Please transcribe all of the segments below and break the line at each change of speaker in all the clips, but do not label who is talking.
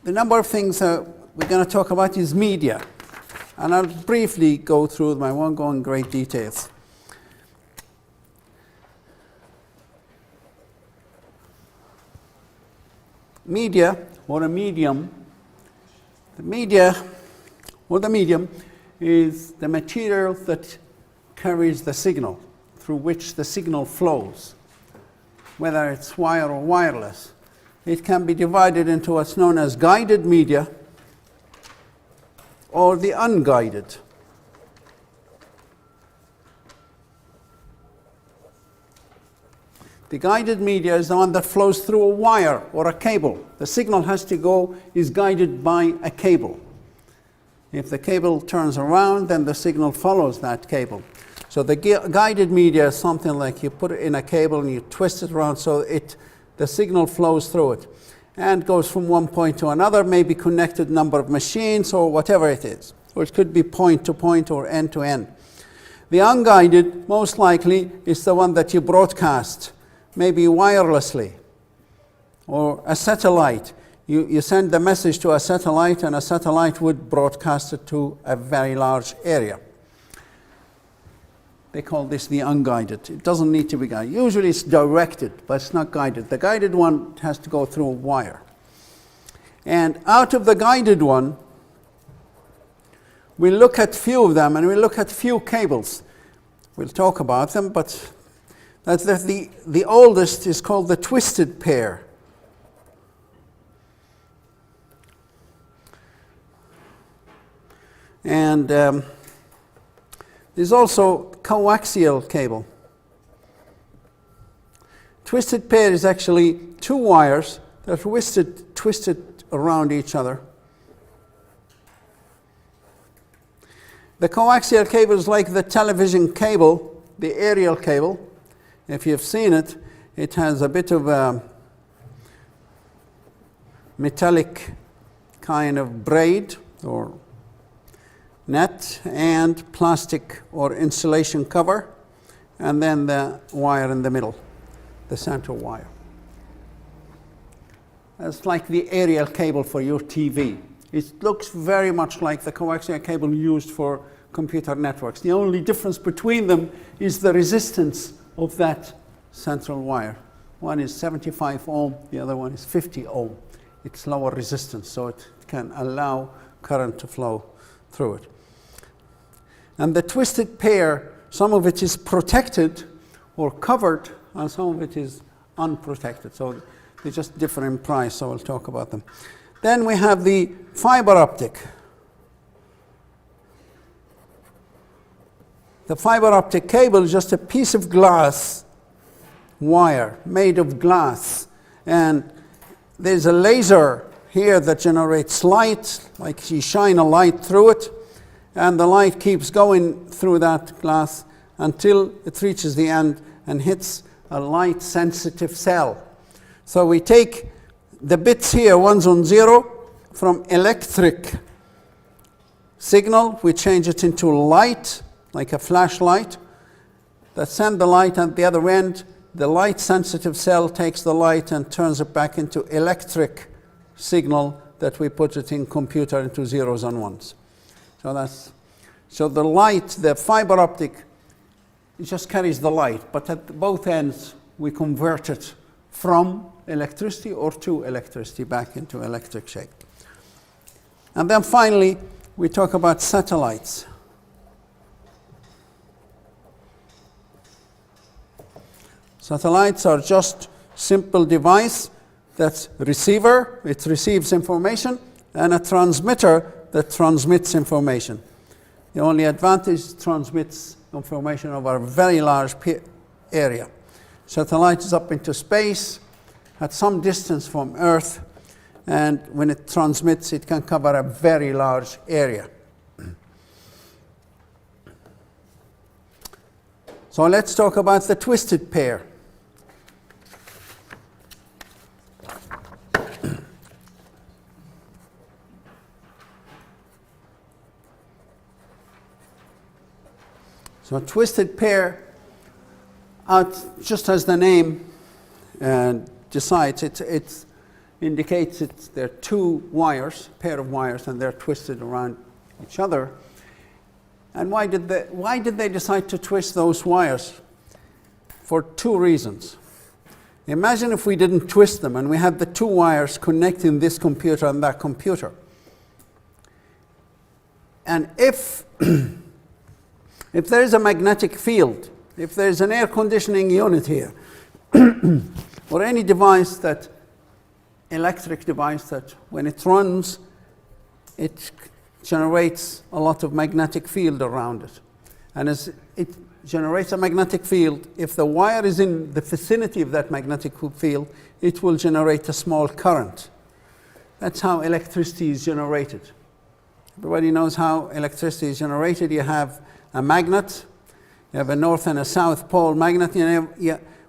the number of things we're going to talk about is media. And I'll briefly go through them. I won't go in great details. Media, or a medium, the medium is the material that carries the signal, through which the signal flows, whether it's wire or wireless. It can be divided into what's known as guided media or the unguided. The guided media is the one that flows through a wire or a cable. The signal is guided by a cable. If the cable turns around, then the signal follows that cable. So the guided media is something like you put it in a cable and you twist it around so the signal flows through it and goes from one point to another, maybe connected number of machines or whatever it is. Or it could be point to point or end to end. The unguided, most likely, is the one that you broadcast, maybe wirelessly or a satellite. You send the message to a satellite and a satellite would broadcast it to a very large area. They call this the unguided. It doesn't need to be guided. Usually it's directed, but it's not guided. The guided one has to go through a wire. And out of the guided one, we look at few of them and we look at few cables. We'll talk about them, but the oldest is called the twisted pair. And there's also coaxial cable. Twisted pair is actually two wires that are twisted around each other. The coaxial cable is like the television cable, the aerial cable. If you've seen it, it has a bit of a metallic kind of braid or net and plastic or insulation cover, and then the wire in the middle, the center wire. It's like the aerial cable for your TV. It looks very much like the coaxial cable used for computer networks. The only difference between them is the resistance of that central wire. One is 75 ohm, the other one is 50 ohm. It's lower resistance, so it can allow current to flow through it. And the twisted pair, some of it is protected or covered, and some of it is unprotected. So they just differ in price, so we'll talk about them. Then we have the fiber optic. The fiber optic cable is just a piece of glass wire made of glass. And there's a laser here that generates light, like you shine a light through it, and the light keeps going through that glass until it reaches the end and hits a light sensitive cell. So we take the bits here, ones on zero, from electric signal, we change it into light, like a flashlight, that send the light at the other end. The light sensitive cell takes the light and turns it back into electric signal that we put it in computer into zeros and ones. So the light, the fiber optic, it just carries the light, but at both ends we convert it from electricity or to electricity back into electric shape. And then finally, we talk about satellites. Satellites are just simple device that's receiver, it receives information, and a transmitter that transmits information. The only advantage is it transmits information over a very large area. Satellite is up into space at some distance from Earth, and when it transmits, it can cover a very large area. So let's talk about the twisted pair. So a twisted pair, just as the name decides, indicates there are two wires, pair of wires, and they're twisted around each other. And why did they decide to twist those wires? For two reasons. Imagine if we didn't twist them and we had the two wires connecting this computer and that computer. And if there is a magnetic field, if there is an air conditioning unit here, or any device that, electric device that when it runs, it generates a lot of magnetic field around it. And as it generates a magnetic field, if the wire is in the vicinity of that magnetic field, it will generate a small current. That's how electricity is generated. Everybody knows how electricity is generated. You have a magnet, you have a north and a south pole magnet,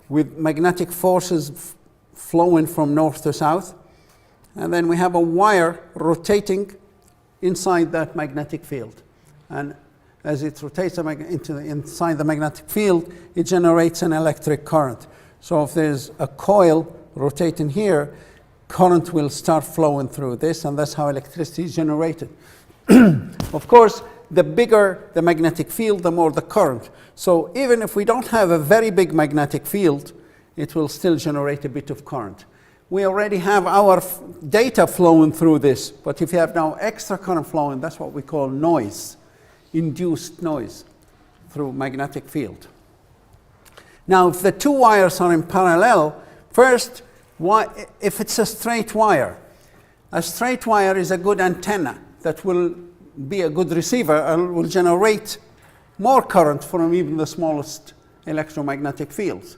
with magnetic forces flowing from north to south. And then we have a wire rotating inside that magnetic field. And as it rotates inside the magnetic field, it generates an electric current. So if there's a coil rotating here, current will start flowing through this, and that's how electricity is generated. Of course, the bigger the magnetic field, the more the current. So even if we don't have a very big magnetic field, it will still generate a bit of current. We already have our data flowing through this, but if you have now extra current flowing, that's what we call noise, induced noise through magnetic field. Now, if the two wires are in parallel, first, if it's a straight wire is a good antenna that will be a good receiver and will generate more current from even the smallest electromagnetic fields.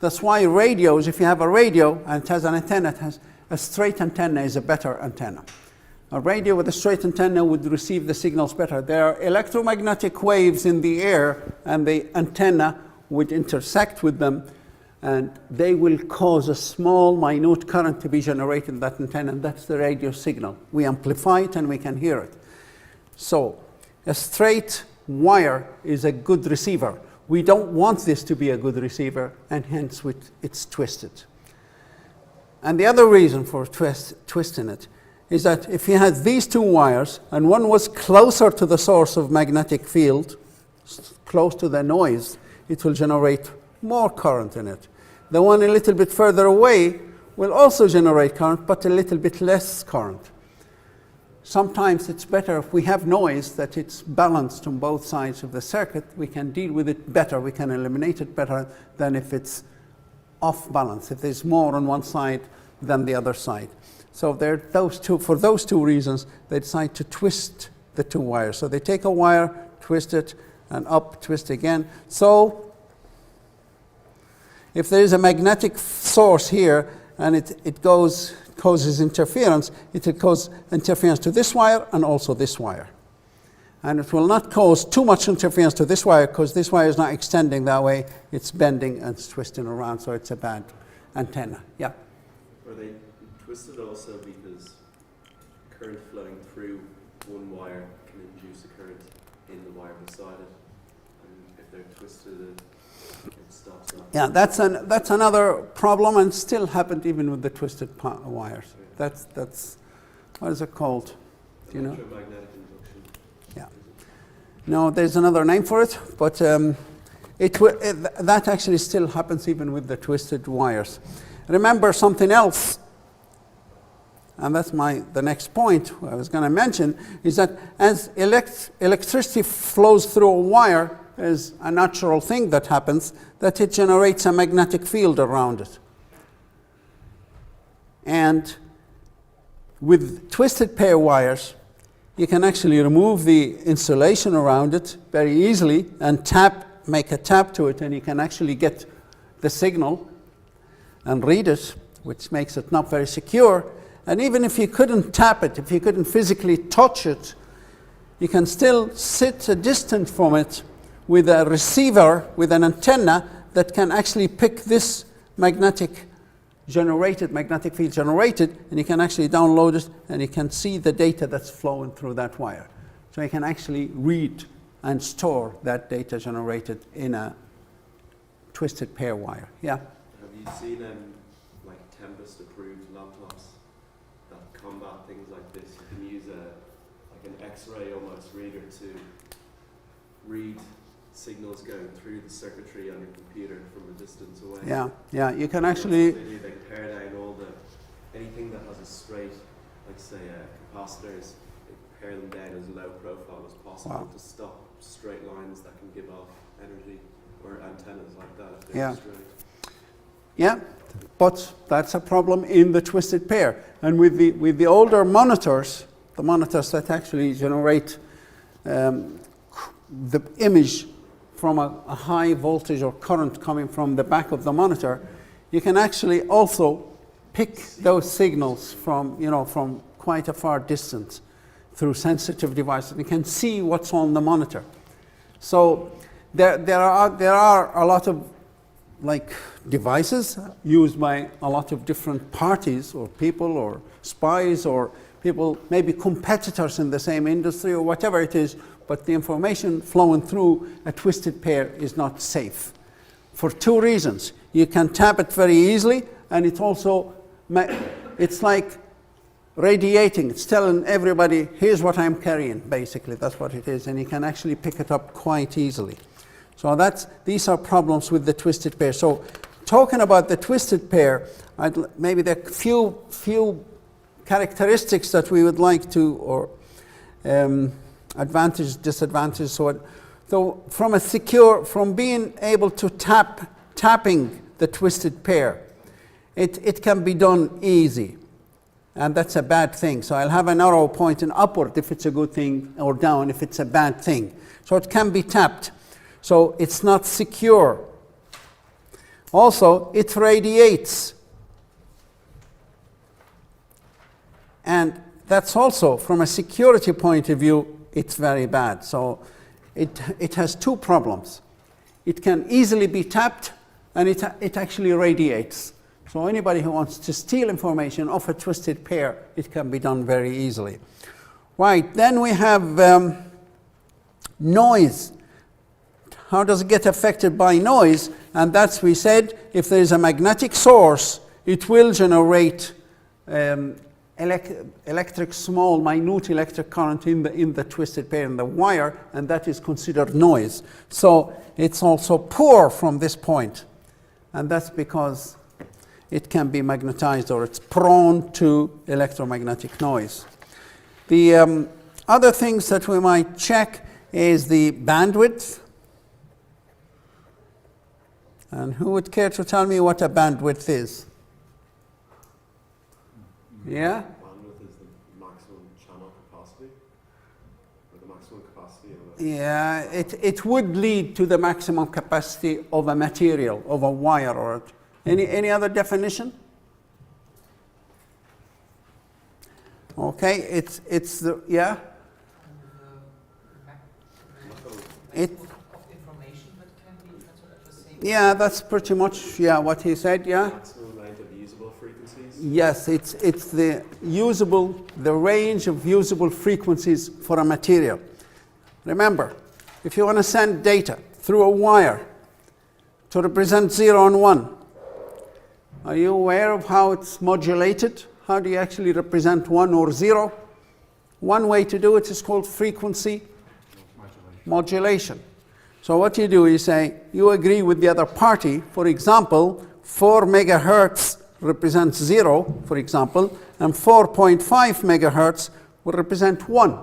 That's why radios, if you have a radio and it has an antenna, it has a straight antenna is a better antenna. A radio with a straight antenna would receive the signals better. There are electromagnetic waves in the air, and the antenna would intersect with them, and they will cause a small, minute current to be generated in that antenna, and that's the radio signal. We amplify it and we can hear it. So a straight wire is a good receiver. We don't want this to be a good receiver, and hence it's twisted. And the other reason for twisting it is that if you had these two wires and one was closer to the source of magnetic field, close to the noise, it will generate more current in it. The one a little bit further away will also generate current, but a little bit less current. Sometimes it's better if we have noise that it's balanced on both sides of the circuit. We can deal with it better, we can eliminate it better than if it's off balance, if there's more on one side than the other side. So for those two reasons, they decide to twist the two wires. So they take a wire, twist it, and up, twist again. So if there is a magnetic source here and it causes interference, it will cause interference to this wire and also this wire. And it will not cause too much interference to this wire because this wire is not extending that way. It's bending and it's twisting around, so it's a bad antenna. Yeah?
Are they twisted also because current flowing through one wire can induce a current in the wire beside it? And if they're twisted, it stops that.
Yeah, that's another problem, and still happened even with the twisted wires. That's what is it called? Do you know?
Electromagnetic induction.
Yeah. No, there's another name for it, but that actually still happens even with the twisted wires. Remember something else, and that's the next point I was going to mention, is that as electricity flows through a wire, there's a natural thing that happens, that it generates a magnetic field around it. And with twisted pair wires, you can actually remove the insulation around it very easily and make a tap to it, and you can actually get the signal and read it, which makes it not very secure. And even if you couldn't tap it, if you couldn't physically touch it, you can still sit a distance from it with a receiver, with an antenna that can actually pick this magnetic field generated, and you can actually download it, and you can see the data that's flowing through that wire. So you can actually read and store that data generated in a twisted pair wire. Yeah?
Have you seen like Tempest approved laptops got things like this, you can use like an X-ray almost reader to read signals going through the circuitry on your computer from a distance away.
Yeah, you can actually.
They pare down anything that has a straight, like say capacitors, they pare them down as low profile as possible to stop straight lines that can give off energy, or antennas like that if they're straight.
Yeah, but that's a problem in the twisted pair. And with the older monitors, the monitors that actually generate the image from a high voltage or current coming from the back of the monitor, you can actually also pick those signals from quite a far distance through sensitive devices. You can see what's on the monitor. So there are a lot of devices used by a lot of different parties or people or spies or people, maybe competitors in the same industry or whatever it is, but the information flowing through a twisted pair is not safe for two reasons. You can tap it very easily, and it also, it's like radiating. It's telling everybody, here's what I'm carrying, basically. That's what it is, and you can actually pick it up quite easily. So these are problems with the twisted pair. So talking about the twisted pair, maybe there are few characteristics that we would like to, or advantages, disadvantages. So from being able to tapping the twisted pair, it can be done easy, and that's a bad thing. So I'll have an arrow pointing upward if it's a good thing, or down if it's a bad thing. So it can be tapped. So it's not secure. Also, it radiates. And that's also, from a security point of view, it's very bad. So it has two problems. It can easily be tapped, and it actually radiates. So anybody who wants to steal information off a twisted pair, it can be done very easily. Right, then we have noise. How does it get affected by noise? And that's, we said, if there is a magnetic source, it will generate small, minute electric current in the twisted pair, in the wire, and that is considered noise. So it's also poor from this point, and that's because it can be magnetized, or it's prone to electromagnetic noise. The other things that we might check is the bandwidth. And who would care to tell me what a bandwidth is? Yeah?
Bandwidth is the maximum channel capacity, or the maximum capacity of
Yeah, it would lead to the maximum capacity of a material, of a wire, or any other definition? Okay, it's the, yeah? Yeah, that's pretty much, what he said, yeah.
maximum amount of usable frequencies?
Yes, it's the range of usable frequencies for a material. Remember, if you want to send data through a wire to represent 0 and 1, are you aware of how it's modulated? How do you actually represent 1 or 0? One way to do it is called frequency modulation. So what you do is say, you agree with the other party. For example, 4 megahertz represents 0, for example, and 4.5 megahertz will represent 1.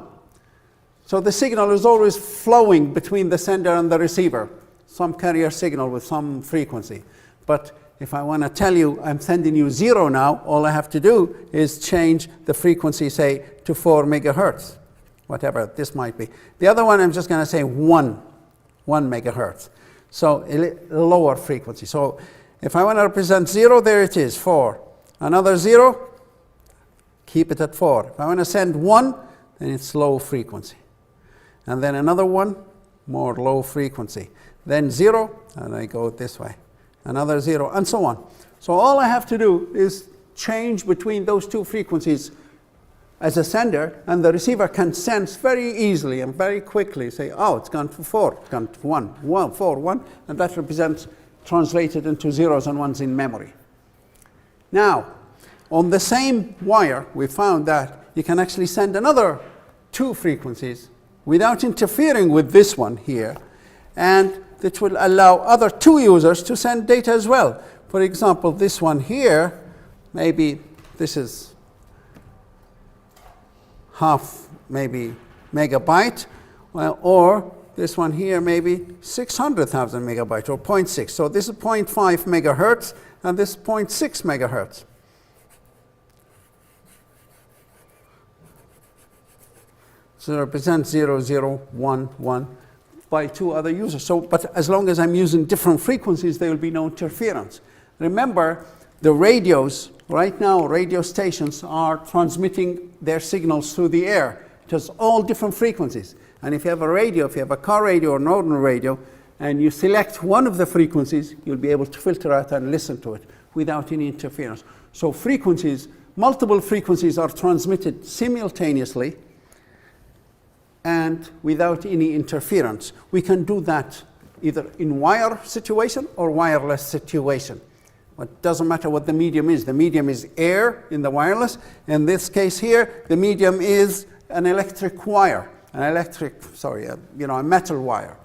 So the signal is always flowing between the sender and the receiver, some carrier signal with some frequency. But if I want to tell you I'm sending you 0 now, all I have to do is change the frequency, say, to 4 megahertz, whatever this might be. The other one, I'm just going to say 1 megahertz. So a lower frequency. So if I want to represent 0, there it is, 4. Another 0, keep it at 4. If I want to send 1, then it's low frequency. And then another 1, more low frequency. Then 0, and I go this way. Another 0, and so on. So all I have to do is change between those two frequencies as a sender, and the receiver can sense very easily and very quickly, say, oh, it's gone to 4, it's gone to 1, 4, 1, and that represents, translated into zeros and ones in memory. Now, On the same wire, we found that you can actually send another 2 frequencies without interfering with this one here, and that will allow other 2 users to send data as well. For example, this one here, maybe this is half, maybe megabyte, well, or this one here, maybe 600,000 megabyte or 0.6. So this is 0.5 megahertz, and this is 0.6 megahertz. So it represents 0, 0, 1, 1 by 2 other users. So, but as long as I'm using different frequencies, there will be no interference. Remember, the radios, right now, radio stations are transmitting their signals through the air. It has all different frequencies. And if you have a radio, if you have a car radio or an ordinary radio, and you select one of the frequencies, you'll be able to filter out and listen to it without any interference. So frequencies, multiple frequencies are transmitted simultaneously and without any interference. We can do that either in wire situation or wireless situation. It doesn't matter what the medium is. The medium is air in the wireless. In this case here, the medium is an electric wire, a metal wire.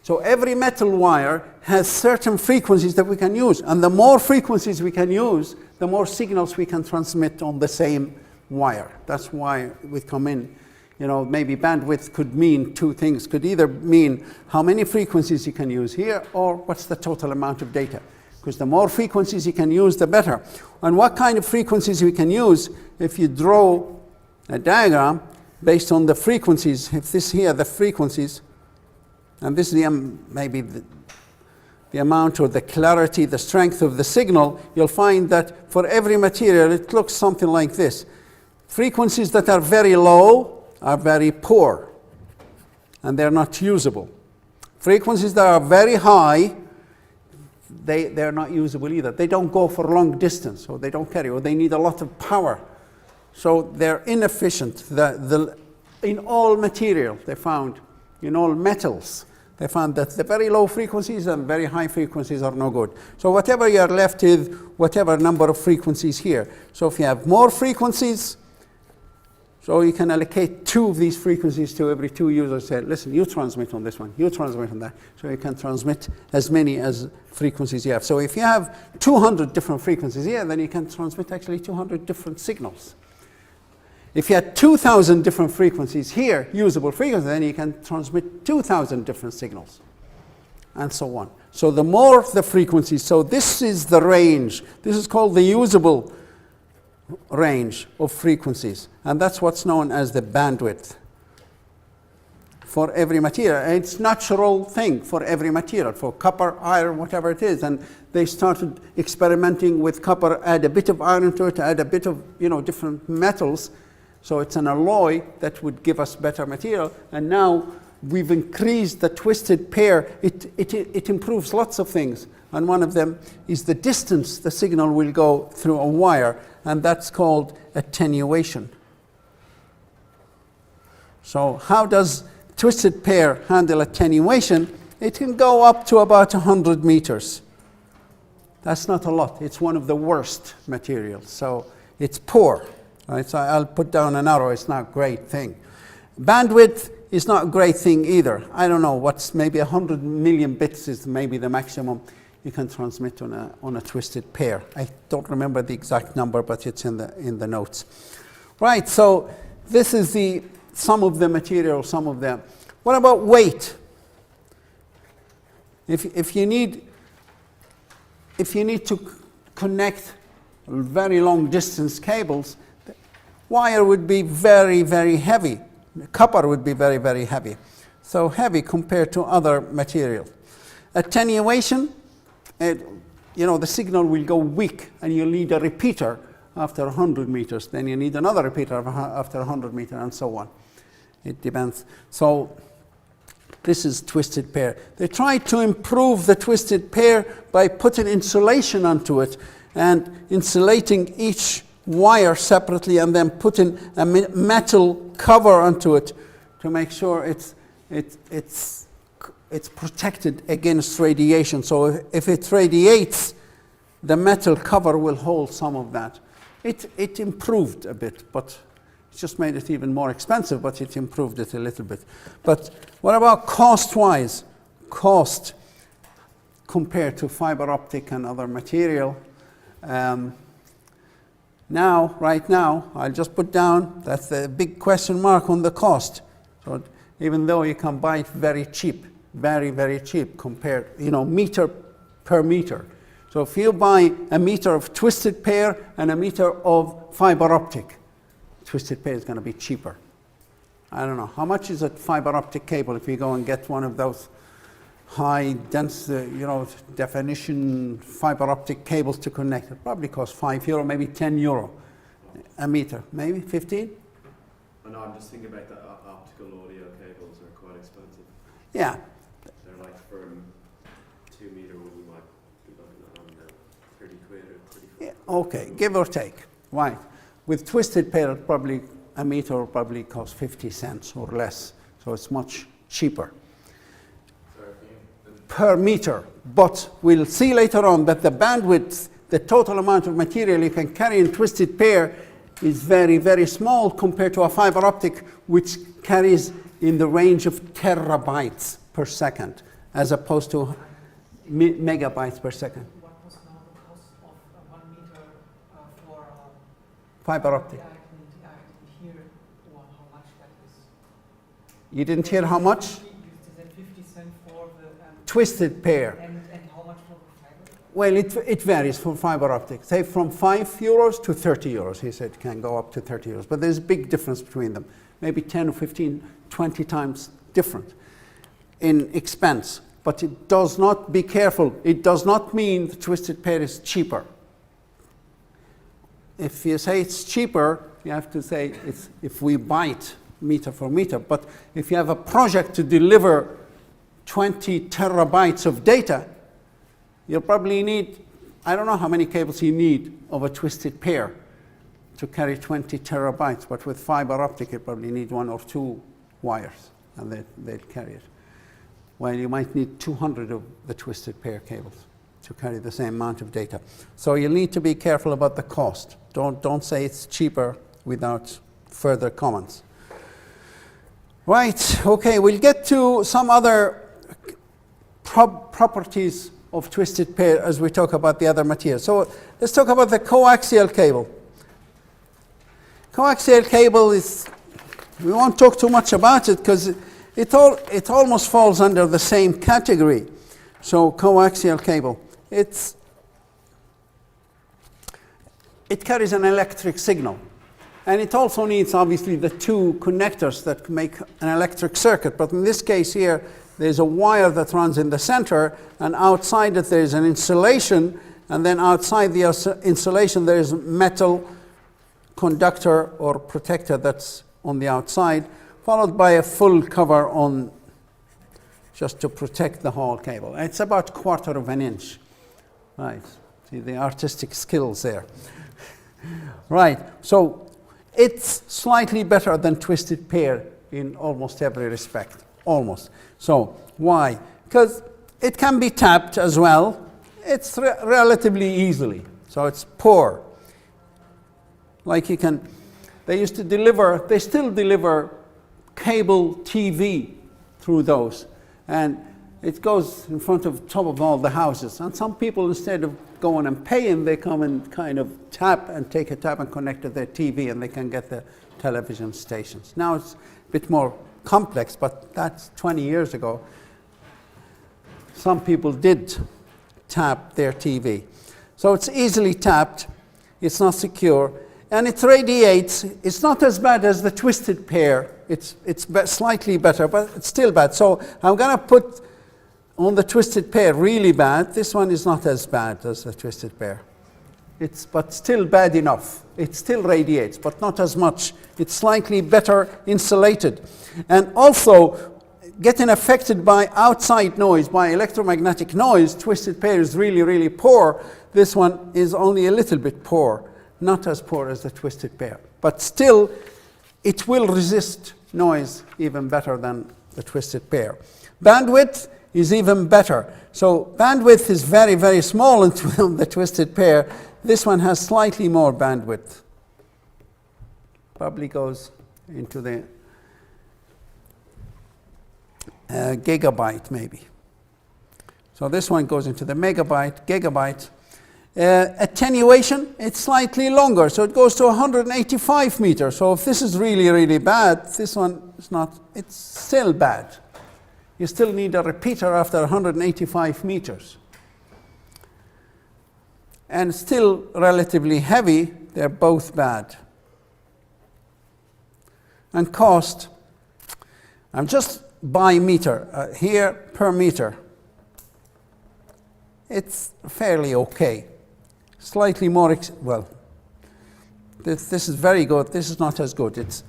So every metal wire has certain frequencies that we can use. And the more frequencies we can use, the more signals we can transmit on the same wire. That's why we come in. Maybe bandwidth could mean 2 things. Could either mean how many frequencies you can use here, or what's the total amount of data. Because the more frequencies you can use, the better. And what kind of frequencies we can use, if you draw a diagram based on the frequencies, if this here, the frequencies, and this is maybe the amount or the clarity, the strength of the signal, you'll find that for every material, it looks something like this. Frequencies that are very low are very poor, and they're not usable. Frequencies that are very high, they're not usable either. They don't go for long distance, or they don't carry, or they need a lot of power. So they're inefficient. In all material, they found, in all metals, they found that the very low frequencies and very high frequencies are no good. So whatever you're left with, whatever number of frequencies here. So if you have more frequencies, so you can allocate 2 of these frequencies to every 2 users. Say, listen, you transmit on this one, you transmit on that. So you can transmit as many as frequencies you have. So if you have 200 different frequencies here, then you can transmit actually 200 different signals. If you had 2,000 different frequencies here, usable frequencies, then you can transmit 2,000 different signals, and so on. So the more the frequencies, so this is the range. This is called the usable range of frequencies, and that's what's known as the bandwidth for every material. And it's a natural thing for every material, for copper, iron, whatever it is. And they started experimenting with copper, add a bit of iron to it, add a bit of different metals. So it's an alloy that would give us better material. And now we've increased the twisted pair. It improves lots of things. And one of them is the distance the signal will go through a wire, and that's called attenuation. So how does twisted pair handle attenuation? It can go up to about 100 meters. That's not a lot. It's one of the worst materials. So it's poor. Right? So I'll put down an arrow. It's not a great thing. Bandwidth is not a great thing either. I don't know, what's maybe 100 million bits is maybe the maximum you can transmit on a twisted pair. I don't remember the exact number, but it's in the notes. Right, so this is some of the material, some of them. What about weight? If you need to connect very long distance cables, wire would be very, very heavy. Copper would be very, very heavy. So heavy compared to other material. Attenuation, the signal will go weak, and you'll need a repeater after 100 meters. Then you need another repeater after 100 meters, and so on. It depends. So this is twisted pair. They tried to improve the twisted pair by putting insulation onto it and insulating each wire separately, and then putting a metal cover onto it to make sure it's protected against radiation. So if it radiates, the metal cover will hold some of that. It improved a bit, but it just made it even more expensive, but it improved it a little bit. But what about cost-wise? Cost compared to fiber optic and other material. Right now, I'll just put down, that's the big question mark on the cost. So even though you can buy it very cheap, very, very cheap compared, meter per meter. So if you buy a meter of twisted pair and a meter of fiber optic, twisted pair is going to be cheaper. I don't know. How much is a fiber optic cable if you go and get one of those high dense, definition fiber optic cables to connect? It probably costs €5, maybe €10 a meter, maybe 15?
No, I'm just thinking about the optical audio cables are quite expensive.
Yeah.
They're like for 2 meter one, you might be looking at on 30 quid or 35.
Yeah, okay, give or take. Right. With twisted pair, probably a meter will probably cost 50 cents or less. So it's much cheaper per meter. But we'll see later on that the bandwidth, the total amount of material you can carry in twisted pair is very, very small compared to a fiber optic, which carries in the range of terabytes per second, as opposed to megabytes per second.
What was now the cost of 1 meter for
fiber optic?
I didn't hear how much that is.
You didn't hear how much?
You said 50 cents for the
Twisted pair.
and how much for the fiber?
Well, it varies from fiber optic. Say from €5 to €30. He said it can go up to €30. But there's a big difference between them. Maybe 10 or 15, 20 times different in expense. But it does not, be careful, it does not mean the twisted pair is cheaper. If you say it's cheaper, you have to say it's if we buy it meter for meter. But if you have a project to deliver 20 terabytes of data, you'll probably need, I don't know how many cables you need of a twisted pair to carry 20 terabytes, but with fiber optic you probably need 1 or 2 wires and they'll carry it. Well, you might need 200 of the twisted pair cables to carry the same amount of data. So you'll need to be careful about the cost. Don't say it's cheaper without further comments. Right, okay, we'll get to some other properties of twisted pair as we talk about the other materials. So let's talk about the coaxial cable. Coaxial cable is, we won't talk too much about it because it almost falls under the same category. So coaxial cable, it carries an electric signal. And it also needs, obviously, the 2 connectors that make an electric circuit. But in this case here, there's a wire that runs in the center, and outside it there's an insulation, and then outside the insulation there's metal conductor or protector that's on the outside, followed by a full cover on just to protect the whole cable. It's about 1/4 of an inch. Right, see the artistic skills there. Right, so it's slightly better than twisted pair in almost every respect, almost. So why? Because it can be tapped as well. It's relatively easily, so it's poor. Like you can, they still deliver cable TV through those, and it goes in front of top of all the houses. And some people, instead of going and paying, they come and kind of take a tap and connect to their TV, and they can get the television stations. Now it's a bit more complex, but that's 20 years ago. Some people did tap their TV. So it's easily tapped, it's not secure, and it radiates. It's not as bad as the twisted pair. It's slightly better, but it's still bad. So I'm going to put on the twisted pair really bad. This one is not as bad as the twisted pair. But still bad enough. It still radiates, but not as much. It's slightly better insulated. And also, getting affected by outside noise, by electromagnetic noise, twisted pair is really, really poor. This one is only a little bit poor, not as poor as the twisted pair. But still, it will resist noise even better than the twisted pair. Bandwidth is even better. So bandwidth is very, very small in the twisted pair. This one has slightly more bandwidth. Probably goes into the gigabyte maybe. So this one goes into the megabyte, gigabyte. Attenuation, it's slightly longer, so it goes to 185 meters. So if this is really, really bad, this one is not, it's still bad. You still need a repeater after 185 meters. And still relatively heavy, they're both bad. And cost, I'm just by meter, here per meter. It's fairly okay. Slightly more, well, this is very good, this is not as good. It's,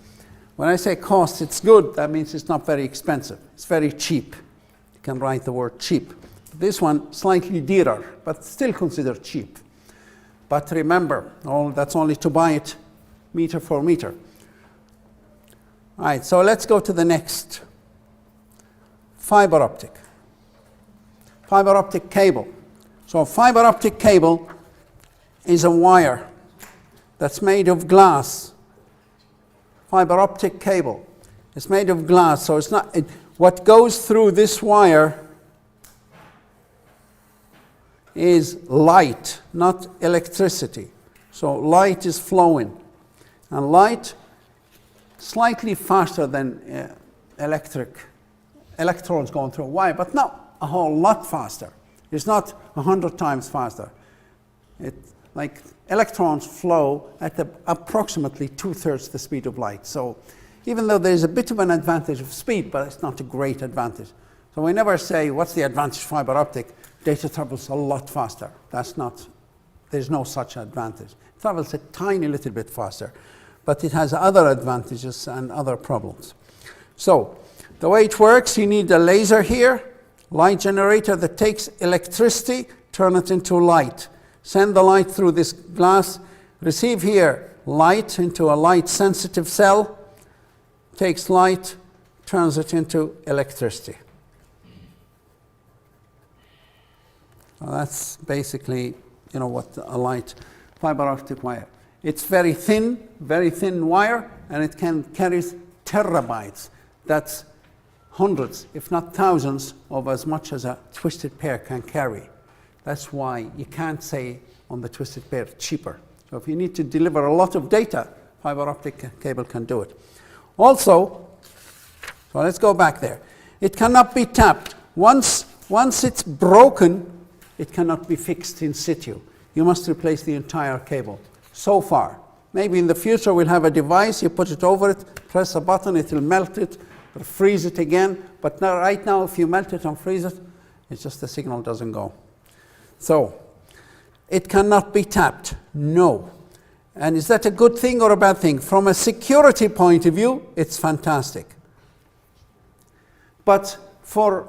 when I say cost, it's good, that means it's not very expensive. It's very cheap. You can write the word cheap. This one, slightly dearer, but still considered cheap. But remember, that's only to buy it meter for meter. All right, so let's go to the next. Fiber optic. Fiber optic cable. So fiber optic cable is a wire that's made of glass. Fiber optic cable. It's made of glass, so it's not, what goes through this wire is light, not electricity. So light is flowing. And light, slightly faster than electrons going through a wire, but not a whole lot faster. It's not 100 times faster. Like electrons flow at approximately 2/3 the speed of light. So even though there's a bit of an advantage of speed, but it's not a great advantage. So we never say, what's the advantage of fiber optic? Data travels a lot faster. That's not, there's no such advantage. It travels a tiny little bit faster, but it has other advantages and other problems. So the way it works, you need a laser here, light generator that takes electricity, turn it into light. Send the light through this glass, receive here light into a light sensitive cell, takes light, turns it into electricity. So that's basically, what a light fiber optic wire. It's very thin wire, and it carries terabytes. That's hundreds, if not thousands, of as much as a twisted pair can carry. That's why you can't say on the twisted pair cheaper. So if you need to deliver a lot of data, fiber optic cable can do it. Also, so let's go back there. It cannot be tapped. Once it's broken, it cannot be fixed in situ. You must replace the entire cable. So far. Maybe in the future we'll have a device, you put it over it, press a button, it will melt it, or freeze it again. But now, right now, if you melt it and freeze it, it's just the signal doesn't go. So, it cannot be tapped. No. And is that a good thing or a bad thing? From a security point of view, it's fantastic. But for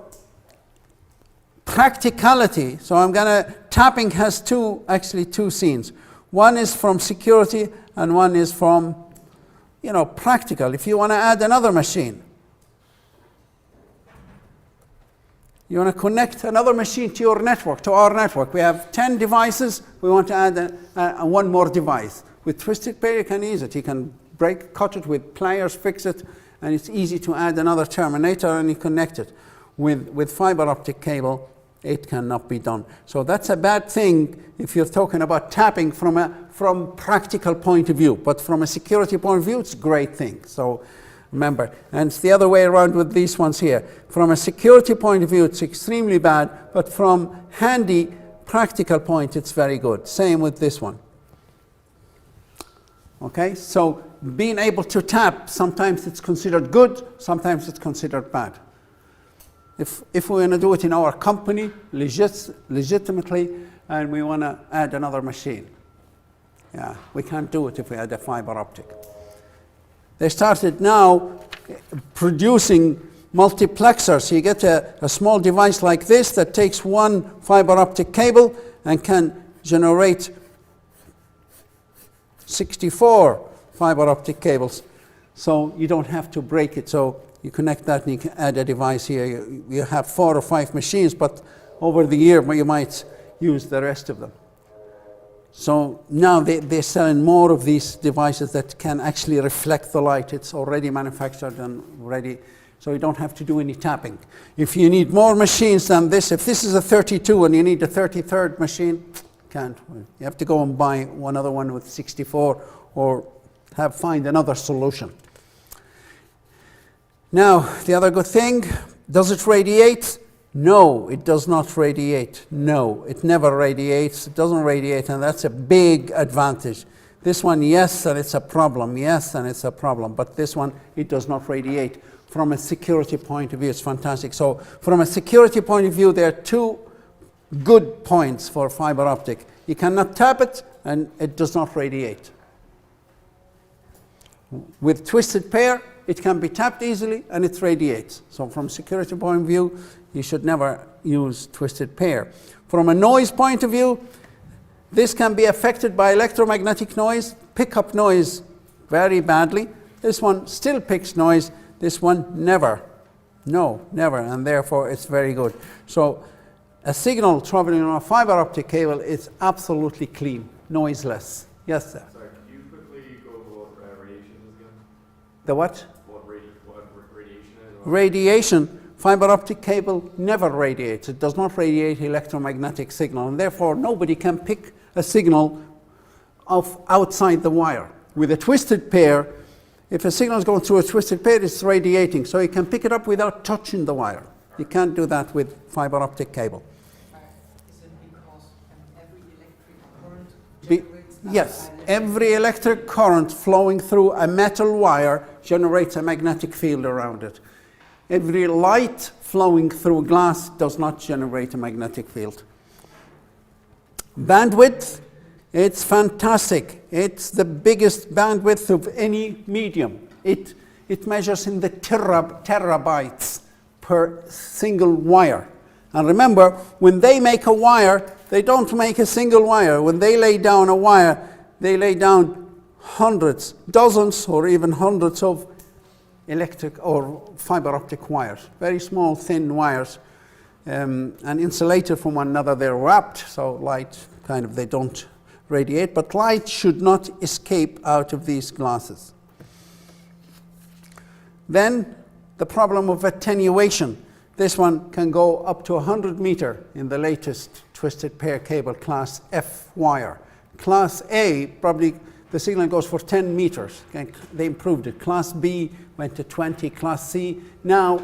practicality, so tapping has two scenes. One is from security and one is from, practical. If you want to add another machine, you want to connect another machine to your network, to our network. We have 10 devices. We want to add one more device. With twisted pair, you can ease it. You can cut it with pliers, fix it, and it's easy to add another terminator and you connect it. With fiber optic cable, it cannot be done. So that's a bad thing if you're talking about tapping from practical point of view. But from a security point of view, it's a great thing. So remember, and it's the other way around with these ones here. From a security point of view, it's extremely bad, but from handy, practical point, it's very good. Same with this one. Okay, so being able to tap, sometimes it's considered good, sometimes it's considered bad. If we want to do it in our company, legitimately, and we want to add another machine, we can't do it if we add a fiber optic. They started now producing multiplexers. You get a small device like this that takes one fiber optic cable and can generate 64 fiber optic cables. So you don't have to break it. So you connect that and you can add a device here. You have 4 or 5 machines, but over the year you might use the rest of them. So now they're selling more of these devices that can actually reflect the light. It's already manufactured and ready, so you don't have to do any tapping. If you need more machines than this, if this is a 32 and you need a 33rd machine, can't. You have to go and buy another one with 64 or find another solution. Now, the other good thing, does it radiate? No, it does not radiate. No, it never radiates. It doesn't radiate, and that's a big advantage. This one, yes, and it's a problem. Yes, and it's a problem. But this one, it does not radiate. From a security point of view, it's fantastic. So from a security point of view, there are two good points for fiber optic. You cannot tap it, and it does not radiate. With twisted pair, it can be tapped easily, and it radiates. So from a security point of view, you should never use twisted pair. From a noise point of view, this can be affected by electromagnetic noise, pick up noise very badly. This one still picks noise. This one never. No, never, and therefore it's very good. So a signal traveling on a fiber optic cable is absolutely clean, noiseless. Yes, sir?
Sorry, could you quickly go over what radiation is again?
The what?
What radiation is?
Radiation. Fiber optic cable never radiates. It does not radiate electromagnetic signal, and therefore nobody can pick a signal outside the wire. With a twisted pair, if a signal is going through a twisted pair, it's radiating, so you can pick it up without touching the wire. You can't do that with fiber optic cable.
Is it because every electric current generates
Yes, every electric current flowing through a metal wire generates a magnetic field around it. Every light flowing through glass does not generate a magnetic field. Bandwidth, it's fantastic. It's the biggest bandwidth of any medium. It measures in the terabytes per single wire. And remember, when they make a wire, they don't make a single wire. When they lay down a wire, they lay down hundreds, dozens, or even hundreds of electric or fiber optic wires, very small, thin wires, and insulated from one another. They're wrapped, so light they don't radiate, but light should not escape out of these glasses. Then the problem of attenuation. This one can go up to 100 meter in the latest twisted pair cable, class F wire. Class A, probably the signal goes for 10 meters. They improved it. Class B went to 20, class C. Now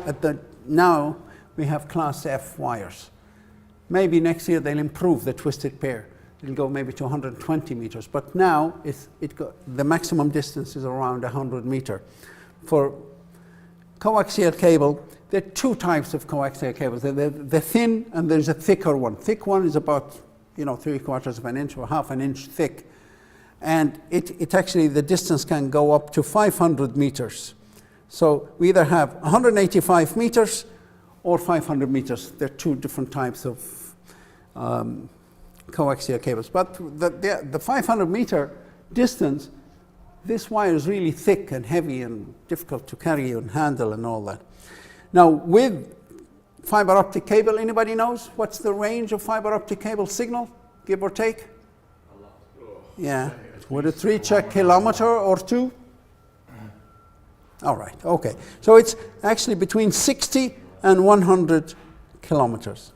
we have class F wires. Maybe next year they'll improve the twisted pair. It'll go maybe to 120 meters. But now the maximum distance is around 100 meter. For coaxial cable, there are two types of coaxial cables. The thin and there's a thicker one. Thick one is about 3/4 of an inch or half an inch thick. And it actually, the distance can go up to 500 meters. So we either have 185 meters or 500 meters. They're two different types of coaxial cables. But the 500 meter distance, this wire is really thick and heavy and difficult to carry and handle and all that. Now with fiber optic cable, anybody knows what's the range of fiber optic cable signal, give or take?
A lot.
Yeah. Would it reach a kilometer or two? All right, okay. So it's actually between 60 and 100 kilometers.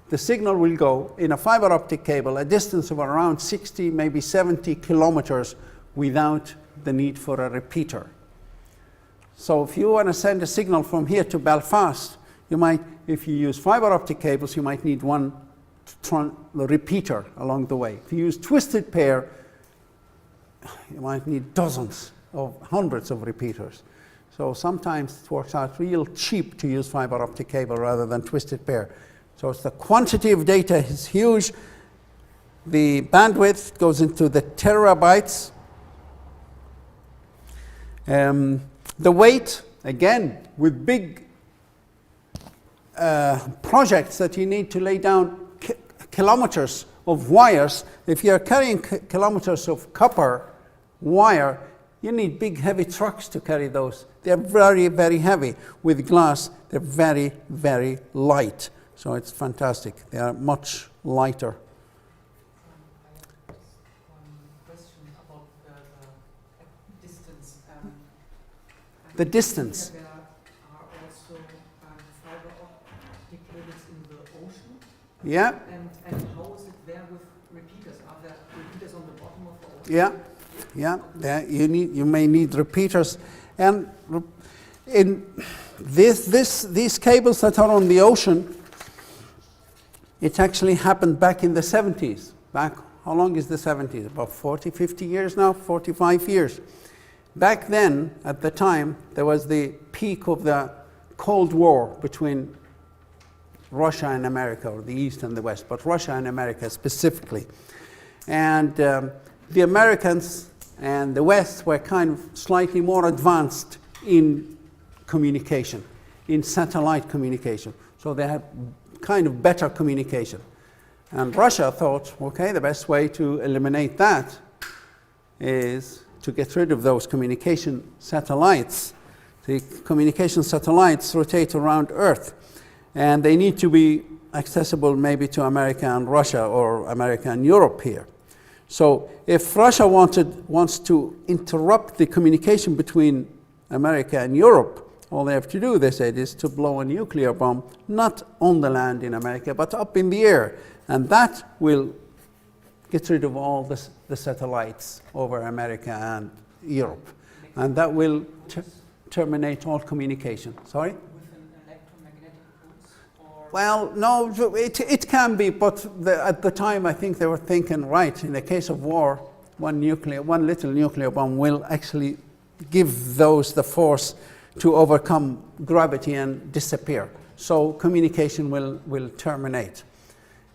The signal will go in a fiber optic cable a distance of around 60, maybe 70 kilometers without the need for a repeater. So if you want to send a signal from here to Belfast, you might, if you use fiber optic cables, you might need one repeater along the way. If you use twisted pair, you might need hundreds of repeaters. So sometimes it works out real cheap to use fiber optic cable rather than twisted pair. So it's the quantity of data is huge. The bandwidth goes into the terabytes. The weight, again, with big projects that you need to lay down kilometers of wires. If you're carrying kilometers of copper wire, you need big heavy trucks to carry those. They're very, very heavy. With glass, they're very, very light. So it's fantastic. They are much lighter. the distance.
There are also fiber optic cables in the ocean.
Yeah,
And how is it there with repeaters? Are there repeaters on the bottom of the ocean?
yeah. You may need repeaters, and in these cables that are on the ocean, it actually happened back in the 70s. How long is the 70s? About 40, 50 years now, 45 years. Back then, at the time, there was the peak of the Cold War between Russia and America, or the East and the West, but Russia and America specifically. And the Americans and the West were kind of slightly more advanced in communication, in satellite communication. So they had kind of better communication. And Russia thought, okay, the best way to eliminate that is to get rid of those communication satellites. The communication satellites rotate around Earth, and they need to be accessible maybe to America and Russia, or America and Europe here. So if Russia wants to interrupt the communication between America and Europe, all they have to do, they said, is to blow a nuclear bomb, not on the land in America, but up in the air. And that will get rid of all the satellites over America and Europe. And that will terminate all communication. Sorry?
With an electromagnetic pulse? Or
Well, no, it can be, but at the time I think they were thinking, right, in the case of war, one little nuclear bomb will actually give those the force to overcome gravity and disappear. So communication will terminate.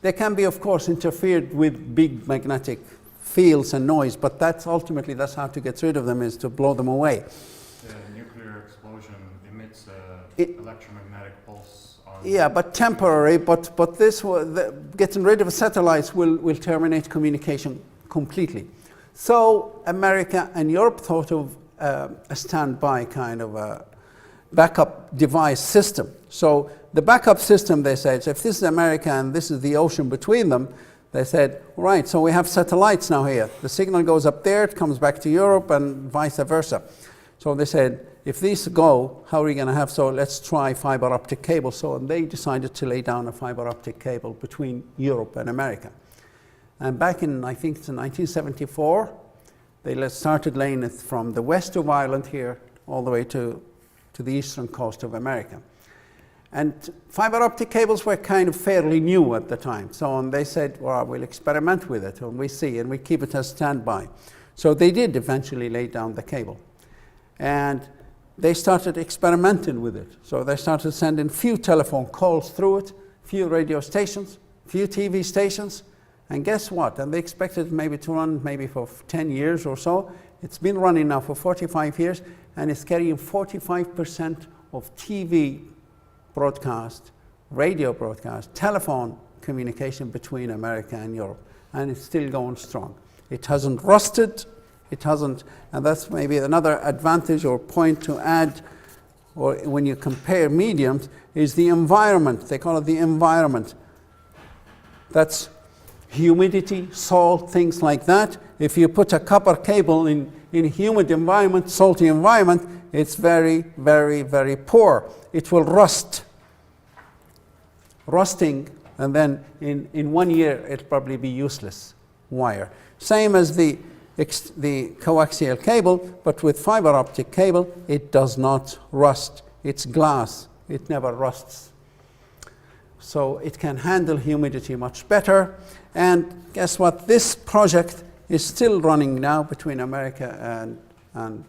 They can be, of course, interfered with big magnetic fields and noise, but that's how to get rid of them, is to blow them away.
The nuclear explosion emits electromagnetic pulse.
Yeah, but temporary. But getting rid of satellites will terminate communication completely. So America and Europe thought of a standby kind of a backup device system. So the backup system, they said, so if this is America and this is the ocean between them, they said, right, so we have satellites now here. The signal goes up there, it comes back to Europe, and vice versa. So they said, if these go, how are we going to have, so let's try fiber optic cable. So they decided to lay down a fiber optic cable between Europe and America. And back in, I think it's in 1974, they started laying it from the west of Ireland here all the way to the eastern coast of America. And fiber optic cables were kind of fairly new at the time. So they said, well, we'll experiment with it and we see, and we keep it as standby. So they did eventually lay down the cable. And they started experimenting with it. So they started sending few telephone calls through it, few radio stations, few TV stations, and guess what? And they expected maybe to run maybe for 10 years or so. It's been running now for 45 years, and it's carrying 45% of TV broadcast, radio broadcast, telephone communication between America and Europe. And it's still going strong. It hasn't rusted. It hasn't, and that's maybe another advantage or point to add, or when you compare mediums, is the environment. They call it the environment. That's humidity, salt, things like that. If you put a copper cable in a humid environment, salty environment, it's very, very, very poor. It will rust. Rusting, and then in 1 year, it'll probably be useless wire. Same as the coaxial cable, but with fiber optic cable, it does not rust. It's glass. It never rusts. So it can handle humidity much better. And guess what? This project is still running now between America and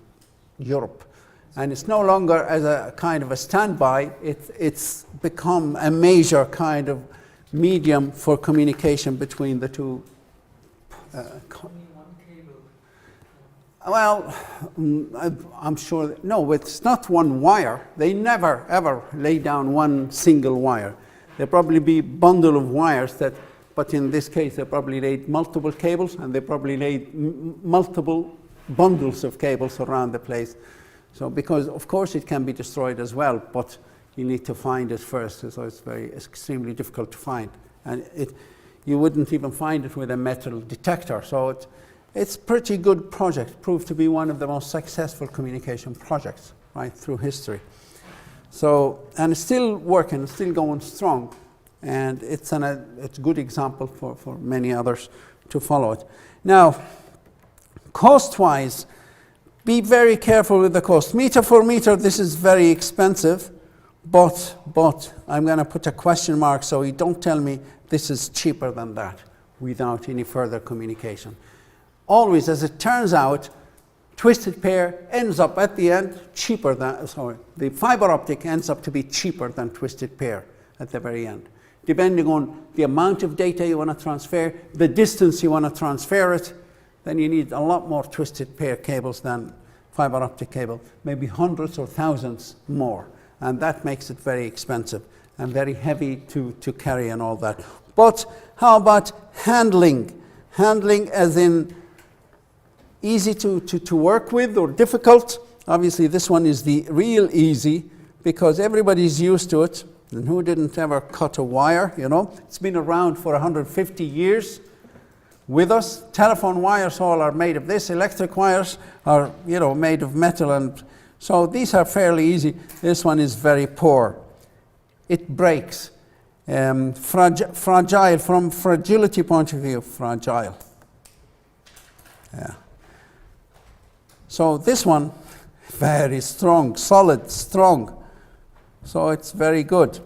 Europe. And it's no longer as a kind of a standby. It's become a major kind of medium for communication between the two.
Only one cable.
Well, I'm sure, no, it's not one wire. They never, ever lay down one single wire. There'll probably be a bundle of wires but in this case, they probably laid multiple cables, and they probably laid multiple bundles of cables around the place. So, because of course it can be destroyed as well, but you need to find it first, so it's extremely difficult to find. And you wouldn't even find it with a metal detector. So it's a pretty good project, proved to be one of the most successful communication projects, right, through history. So, and it's still working, it's still going strong, and it's a good example for many others to follow it. Now, cost-wise, be very careful with the cost. Meter for meter, this is very expensive, but I'm going to put a question mark so you don't tell me this is cheaper than that without any further communication. Always, as it turns out, twisted pair ends up at the end cheaper than, the fiber optic ends up to be cheaper than twisted pair at the very end. Depending on the amount of data you want to transfer, the distance you want to transfer it, then you need a lot more twisted pair cables than fiber optic cable, maybe hundreds or thousands more. And that makes it very expensive and very heavy to carry and all that. But how about handling? Handling as in easy to work with or difficult? Obviously this one is the real easy because everybody's used to it. And who didn't ever cut a wire, you know? It's been around for 150 years with us. Telephone wires all are made of this. Electric wires are, you know, made of metal, and so these are fairly easy. This one is very poor. It breaks. Fragile, from fragility point of view, fragile. Yeah. So this one, very strong, solid, strong. So it's very good.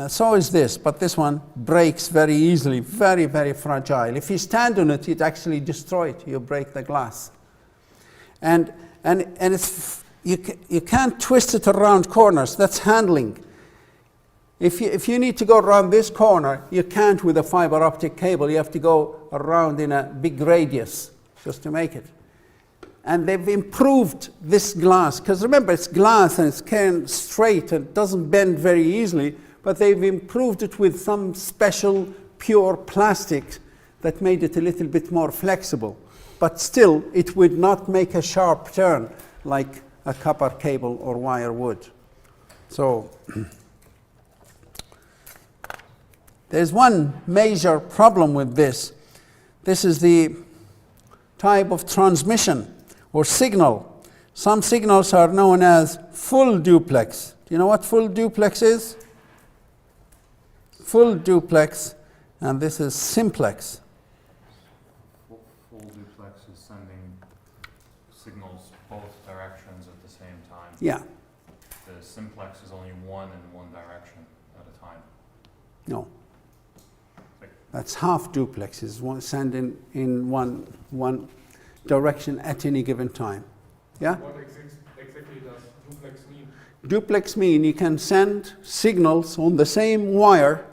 So is this, but this one breaks very easily, very, very fragile. If you stand on it, it actually destroys it. You break the glass. And it's, you can't twist it around corners. That's handling. If you need to go around this corner, you can't with a fiber optic cable. You have to go around in a big radius just to make it. And they've improved this glass, because remember, it's glass and it's kind of straight and doesn't bend very easily, but they've improved it with some special pure plastic that made it a little bit more flexible. But still, it would not make a sharp turn like a copper cable or wire would. So, there's one major problem with this. This is the type of transmission or signal. Some signals are known as full duplex. Do you know what full duplex is? Full duplex, and this is simplex.
Full duplex is sending signals both directions at the same time.
Yeah.
The simplex is only one in one direction at a time.
No. That's half duplex, is sending in one direction at any given time. Yeah?
What exactly does duplex mean?
Duplex mean you can send signals on the same wire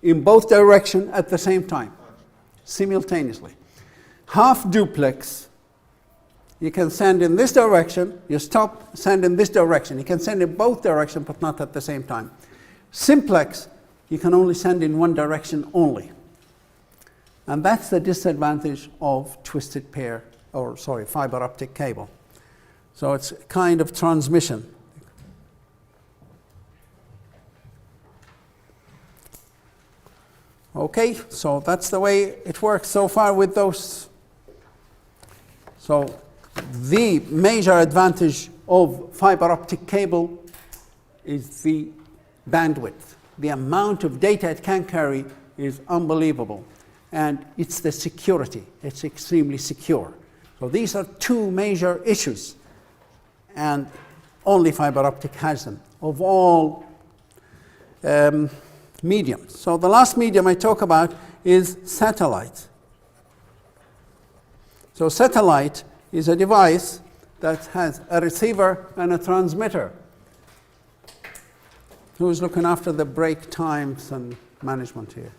in both directions at the same time, simultaneously. Half duplex, you can send in this direction, you stop, send in this direction. You can send in both directions, but not at the same time. Simplex, you can only send in one direction only. And that's the disadvantage of twisted pair, or sorry, fiber optic cable. So it's a kind of transmission. Okay, so that's the way it works so far with those. So the major advantage of fiber optic cable is the bandwidth. The amount of data it can carry is unbelievable. And it's the security. It's extremely secure. So these are two major issues. And only fiber optic has them, of all mediums. So the last medium I talk about is satellite. So satellite is a device that has a receiver and a transmitter. Who's looking after the break times and management here?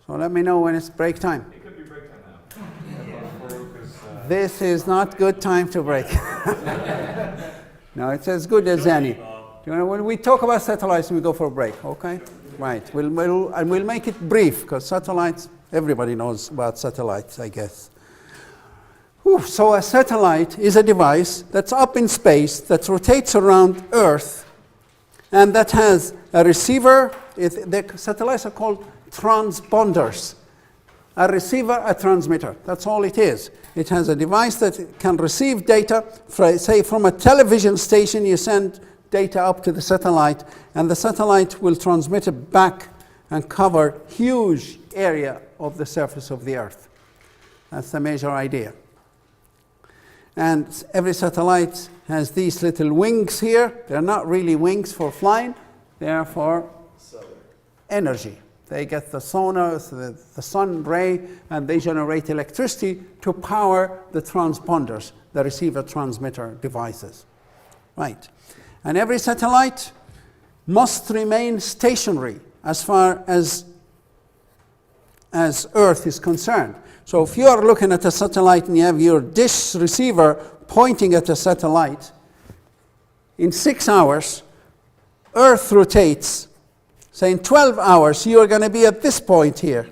So let me know when it's break time.
It could be break time now.
This is not good time to break. No, it's as good as any. You know, when we talk about satellites, we go for a break, okay? Right, we'll make it brief, because satellites, everybody knows about satellites, I guess. So a satellite is a device that's up in space, that rotates around Earth, and that has a receiver. The satellites are called transponders. A receiver, a transmitter. That's all it is. It has a device that can receive data. Say from a television station, you send data up to the satellite, and the satellite will transmit it back and cover huge area of the surface of the Earth. That's the major idea. And every satellite has these little wings here. They're not really wings for flying. They're for energy. They get the sonar, the sun ray, and they generate electricity to power the transponders, the receiver-transmitter devices. Right. And every satellite must remain stationary as far as Earth is concerned. So if you are looking at a satellite and you have your dish receiver pointing at a satellite, in 6 hours, Earth rotates. So in 12 hours, you are going to be at this point here.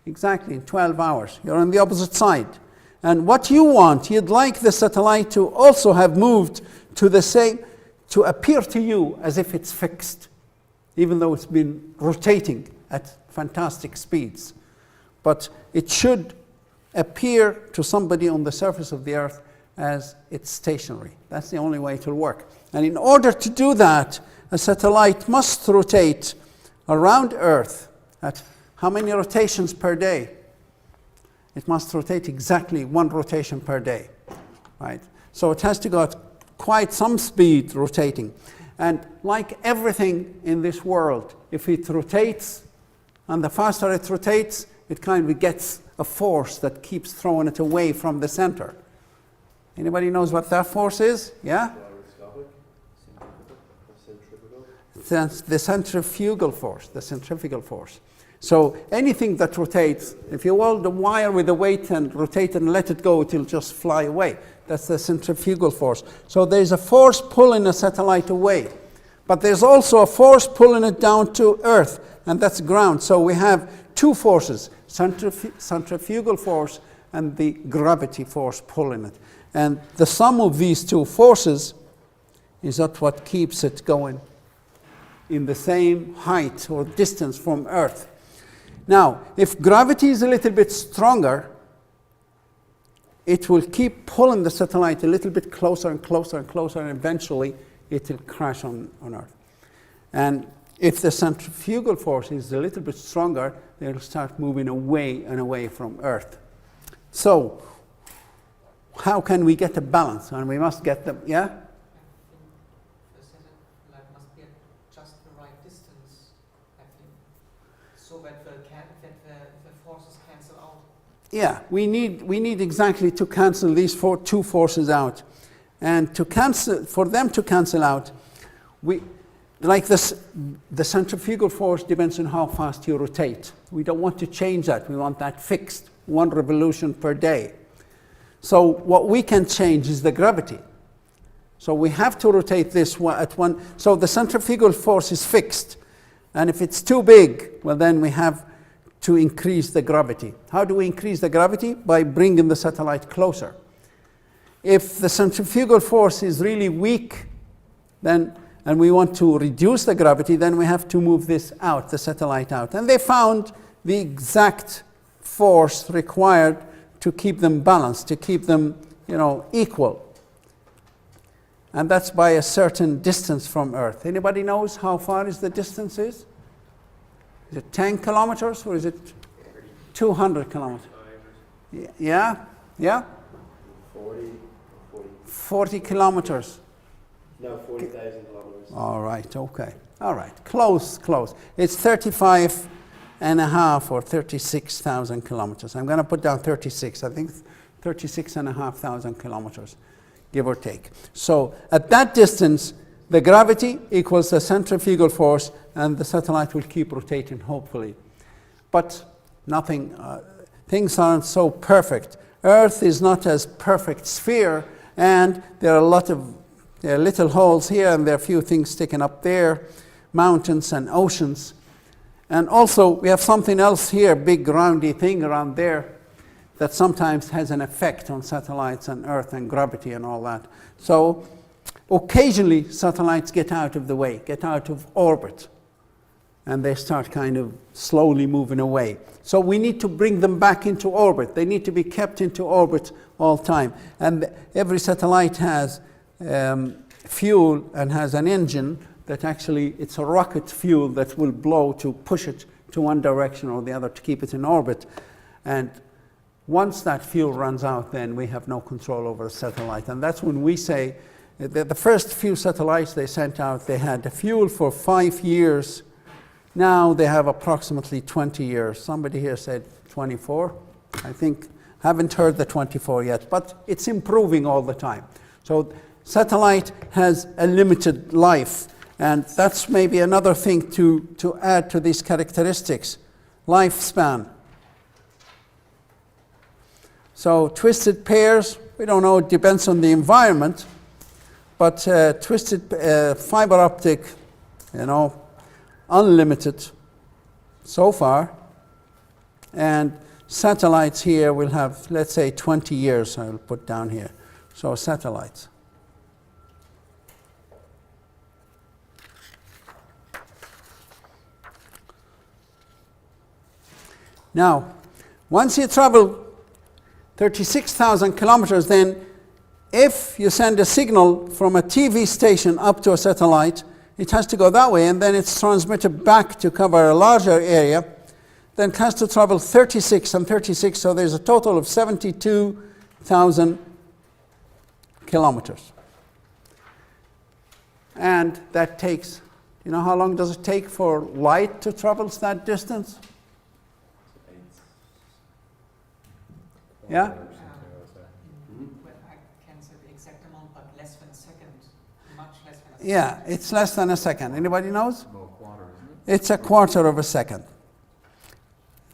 Exactly, in 12 hours. You're on the opposite side. And what you want, you'd like the satellite to also have moved to the same, to appear to you as if it's fixed, even though it's been rotating at fantastic speeds. But it should appear to somebody on the surface of the Earth as it's stationary. That's the only way it will work. And in order to do that, a satellite must rotate around Earth at how many rotations per day? It must rotate exactly 1 rotation per day, right? So it has to go at quite some speed rotating. And like everything in this world, if it rotates, and the faster it rotates, it kind of gets a force that keeps throwing it away from the center. Anybody knows what that force is? Yeah? The centrifugal force, the centrifugal force. So anything that rotates, if you hold the wire with the weight and rotate and let it go, it will just fly away. That's the centrifugal force. So there's a force pulling a satellite away. But there's also a force pulling it down to Earth, and that's ground. So we have 2 forces, centrifugal force and the gravity force pulling it. And the sum of these 2 forces is what keeps it going in the same height or distance from Earth. Now, if gravity is a little bit stronger, it will keep pulling the satellite a little bit closer and closer and closer, and eventually it will crash on Earth. And if the centrifugal force is a little bit stronger, they'll start moving away and away from Earth. So, how can we get a balance? And we must get them, yeah?
The satellite must be at just the right distance, I think, so that the forces cancel out.
Yeah, we need exactly to cancel these 2 forces out. And for them to cancel out, the centrifugal force depends on how fast you rotate. We don't want to change that. We want that fixed, 1 revolution per day. So what we can change is the gravity. So we have to rotate this at 1. So the centrifugal force is fixed. And if it's too big, well, then we have to increase the gravity. How do we increase the gravity? By bringing the satellite closer. If the centrifugal force is really weak, and we want to reduce the gravity, then we have to move this out, the satellite out. And they found the exact force required to keep them balanced, to keep them, equal. And that's by a certain distance from Earth. Anybody knows how far is the distance is? Is it 10 kilometers or is it 200 kilometers? Yeah? 40 kilometers.
No, 40,000 kilometers.
All right, okay. All right, close. It's 35 and a half or 36,000 kilometers. I'm going to put down 36. I think 36,500 kilometers, give or take. So at that distance, the gravity equals the centrifugal force, and the satellite will keep rotating, hopefully. But things aren't so perfect. Earth is not as perfect sphere, and there are little holes here, and there are a few things sticking up there, mountains and oceans. And also, we have something else here, big roundy thing around there, that sometimes has an effect on satellites and Earth and gravity and all that. So occasionally satellites get out of the way, get out of orbit, and they start kind of slowly moving away. So we need to bring them back into orbit. They need to be kept into orbit all the time. And every satellite has fuel and has an engine that actually, it's a rocket fuel that will blow to push it to one direction or the other to keep it in orbit. And once that fuel runs out, then we have no control over the satellite. And that's when we say that the first few satellites they sent out, they had the fuel for 5 years. Now they have approximately 20 years. Somebody here said 24. I think, haven't heard the 24 yet, but it's improving all the time. So satellite has a limited life, and that's maybe another thing to add to these characteristics. Lifespan. So twisted pairs, we don't know, it depends on the environment, but twisted fiber optic, you know, unlimited so far. And satellites here will have, let's say, 20 years, I will put down here. So satellites. Now, once you travel 36,000 kilometers, then if you send a signal from a TV station up to a satellite, it has to go that way, and then it's transmitted back to cover a larger area. Then it has to travel 36 and 36, so there's a total of 72,000 kilometers. And that takes, you know how long does it take for light to travel that distance? Yeah?
Well, I can't say the exact amount, but less than a second, much less than a second.
Yeah, it's less than a second. Anybody knows?
About a quarter, isn't it?
It's a quarter of a second.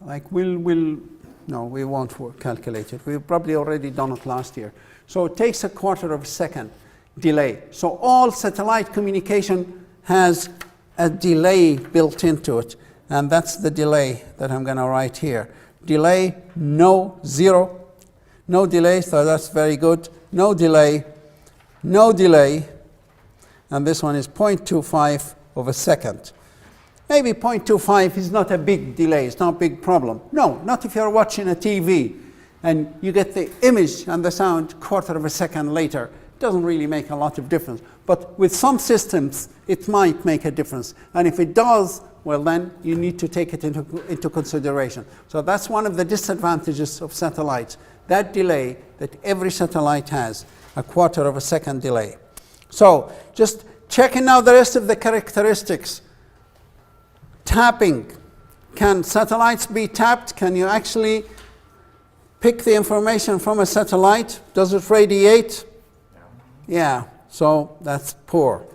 Like no, we won't calculate it. We've probably already done it last year. So it takes a quarter of a second delay. So all satellite communication has a delay built into it. And that's the delay that I'm going to write here. Delay, no, 0. No delay, so that's very good. No delay, no delay. And this one is 0.25 of a second. Maybe 0.25 is not a big delay, it's not a big problem. No, not if you're watching a TV and you get the image and the sound quarter of a second later. It doesn't really make a lot of difference. But with some systems, it might make a difference. And if it does, well then you need to take it into consideration. So that's one of the disadvantages of satellites. That delay that every satellite has, a quarter of a second delay. So just checking now the rest of the characteristics. Tapping. Can satellites be tapped? Can you actually pick the information from a satellite? Does it radiate? Yeah, so that's poor.